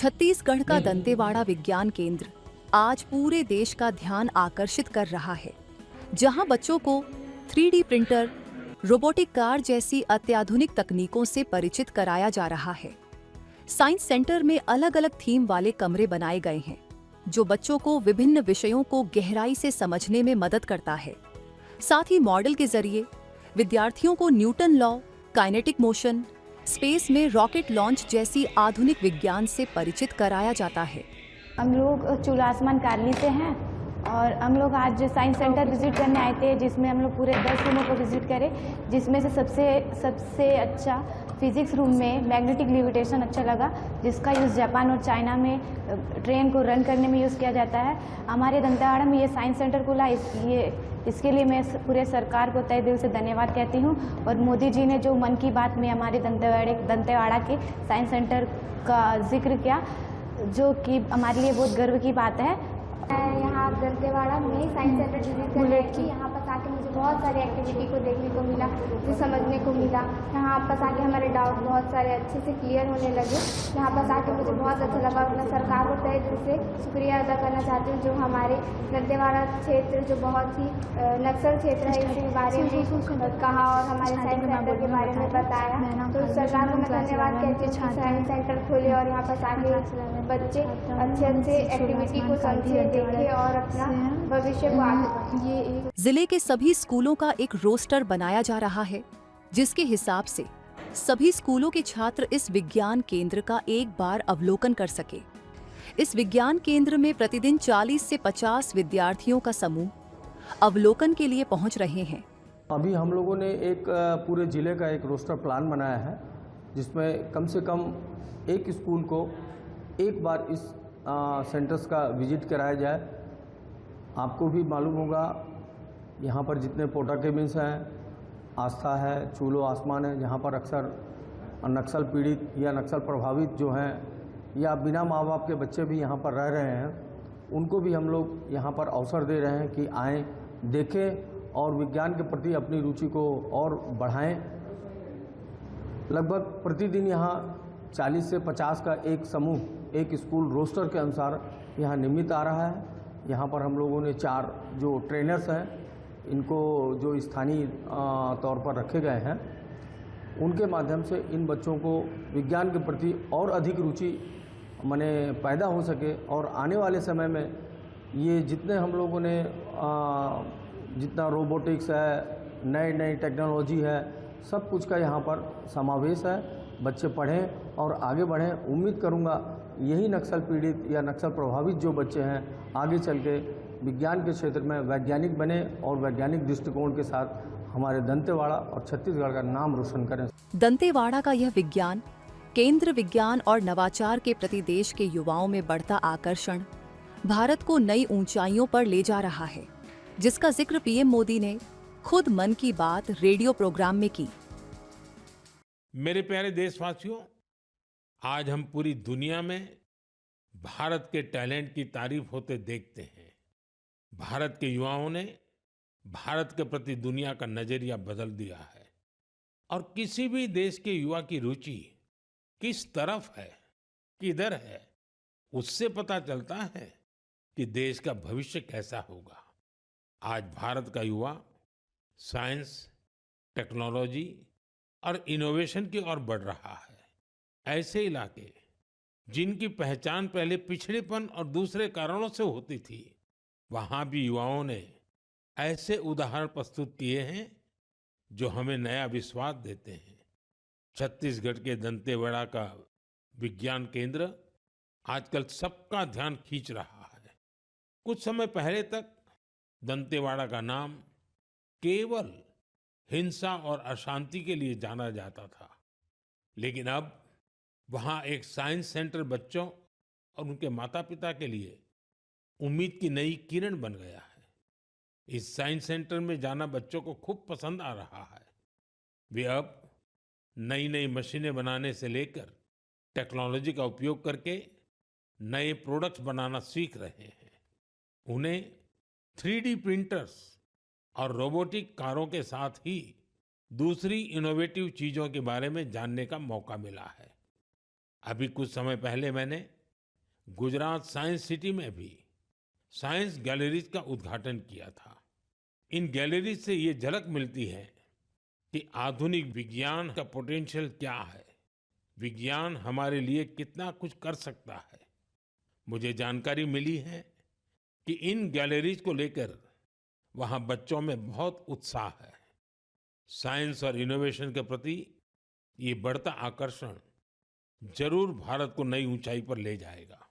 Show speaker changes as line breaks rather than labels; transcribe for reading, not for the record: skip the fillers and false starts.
छत्तीसगढ़ का दंतेवाड़ा विज्ञान केंद्र आज पूरे देश का ध्यान आकर्षित कर रहा है, जहां बच्चों को 3D प्रिंटर, रोबोटिक कार जैसी अत्याधुनिक तकनीकों से परिचित कराया जा रहा है। साइंस सेंटर में अलग अलग थीम वाले कमरे बनाए गए हैं, जो बच्चों को विभिन्न विषयों को गहराई से समझने में मदद करता है। साथ ही मॉडल के जरिए विद्यार्थियों को Newton law, kinetic motion, space में रॉकेट लॉन्च जैसी आधुनिक विज्ञान से परिचित कराया जाता है।
हम लोग चूल्हा आसमान कारली से हैं और हम लोग आज साइंस सेंटर विजिट करने आए थे, जिसमें हम लोग पूरे 10 रूमों को विजिट करें, जिसमें से सबसे अच्छा फिजिक्स रूम में मैग्नेटिक लिविटेशन अच्छा लगा, जिसका यूज़ जापान और चाइना में ट्रेन को रन करने में यूज़ किया जाता है। हमारे दंतेवाड़ा में ये साइंस सेंटर खुला, इसके लिए मैं पूरे सरकार को तहे दिल से धन्यवाद कहती हूँ। और मोदी जी ने जो मन की बात में हमारे दंतेवाड़ा के साइंस सेंटर का जिक्र किया, जो कि हमारे लिए बहुत गर्व की बात है।
यहाँ दंतेवाड़ा में साइंस सेंटर विजिट करने आई थी। यहाँ पास आके मुझे बहुत सारी एक्टिविटी को देखने को मिला, जो समझने को मिला। यहाँ पास आके हमारे डाउट बहुत सारे अच्छे से क्लियर होने लगे। यहाँ पास आके मुझे बहुत अच्छा लगा। अपना सरकार को तहे दिल से शुक्रिया अदा करना चाहती हूँ, जो हमारे दंतेवाड़ा क्षेत्र जो बहुत ही नक्सल क्षेत्र है, इसके बारे में कहा और हमारे साइंस सेंटर के बारे में बताया। तो सरकार को मैं धन्यवाद कहती हूँ, साइंस सेंटर खोले और यहाँ पास आके बच्चे अच्छे एक्टिविटी को समझे, देखे और अपना भविष्य को आगे बढ़ाएं।
जिले के सभी स्कूलों का एक रोस्टर बनाया जा रहा है, जिसके हिसाब से सभी स्कूलों के छात्र इस विज्ञान केंद्र का एक बार अवलोकन कर सके। इस विज्ञान केंद्र में प्रतिदिन 40 से 50 विद्यार्थियों का समूह अवलोकन के लिए पहुंच रहे हैं।
अभी हम लोगों ने एक पूरे जिले का एक रोस्टर प्लान बनाया है, जिसमें कम से कम एक स्कूल को एक बार इस सेंटर्स का विजिट कराया जाए। आपको भी मालूम होगा, यहाँ पर जितने पोटा केबिन्स हैं, आस्था है, चूल्हो आसमान है, जहाँ पर अक्सर नक्सल पीड़ित या नक्सल प्रभावित जो हैं या बिना माँ बाप के बच्चे भी यहाँ पर रह रहे हैं, उनको भी हम लोग यहाँ पर अवसर दे रहे हैं कि आएँ, देखें और विज्ञान के प्रति अपनी रुचि को और बढ़ाएं। लगभग प्रतिदिन यहाँ 40 से 50 का एक समूह एक स्कूल रोस्टर के अनुसार यहाँ नियमित आ रहा है। यहाँ पर हम लोगों ने 4 जो ट्रेनर्स हैं, इनको जो स्थानीय तौर पर रखे गए हैं, उनके माध्यम से इन बच्चों को विज्ञान के प्रति और अधिक रुचि माने पैदा हो सके और आने वाले समय में ये जितने हम लोगों ने जितना रोबोटिक्स है, नई टेक्नोलॉजी है, सब कुछ का यहाँ पर समावेश है। बच्चे पढ़ें और आगे बढ़ें। उम्मीद करूँगा यही नक्सल पीड़ित या नक्सल प्रभावित जो बच्चे हैं, आगे चल के विज्ञान के क्षेत्र में वैज्ञानिक बने और वैज्ञानिक दृष्टिकोण के साथ हमारे दंतेवाड़ा और छत्तीसगढ़ का नाम रोशन करें।
दंतेवाड़ा का यह विज्ञान केंद्र विज्ञान और नवाचार के प्रति देश के युवाओं में बढ़ता आकर्षण भारत को नई ऊंचाइयों पर ले जा रहा है, जिसका जिक्र पीएम मोदी ने खुद मन की बात रेडियो प्रोग्राम में की।
मेरे प्यारे देशवासियों, आज हम पूरी दुनिया में भारत के टैलेंट की तारीफ होते देखते हैं। भारत के युवाओं ने भारत के प्रति दुनिया का नजरिया बदल दिया है और किसी भी देश के युवा की रुचि किस तरफ है, किधर है, उससे पता चलता है कि देश का भविष्य कैसा होगा। आज भारत का युवा साइंस, टेक्नोलॉजी और इनोवेशन की ओर बढ़ रहा है। ऐसे इलाके जिनकी पहचान पहले पिछड़ेपन और दूसरे कारणों से होती थी, वहां भी युवाओं ने ऐसे उदाहरण प्रस्तुत किए हैं जो हमें नया विश्वास देते हैं। छत्तीसगढ़ के दंतेवाड़ा का विज्ञान केंद्र आजकल सबका ध्यान खींच रहा है। कुछ समय पहले तक दंतेवाड़ा का नाम केवल हिंसा और अशांति के लिए जाना जाता था, लेकिन अब वहां एक साइंस सेंटर बच्चों और उनके माता पिता के लिए उम्मीद की नई किरण बन गया है। इस साइंस सेंटर में जाना बच्चों को खूब पसंद आ रहा है। वे अब नई मशीनें बनाने से लेकर टेक्नोलॉजी का उपयोग करके नए प्रोडक्ट्स बनाना सीख रहे हैं। उन्हें 3D प्रिंटर्स और रोबोटिक कारों के साथ ही दूसरी इनोवेटिव चीजों के बारे में जानने का मौका मिला है। अभी कुछ समय पहले मैंने गुजरात साइंस सिटी में भी साइंस गैलरीज का उद्घाटन किया था। इन गैलरीज से ये झलक मिलती है कि आधुनिक विज्ञान का पोटेंशियल क्या है, विज्ञान हमारे लिए कितना कुछ कर सकता है। मुझे जानकारी मिली है कि इन गैलरीज को लेकर वहाँ बच्चों में बहुत उत्साह है। साइंस और इनोवेशन के प्रति ये बढ़ता आकर्षण जरूर भारत को नई ऊंचाई पर ले जाएगा।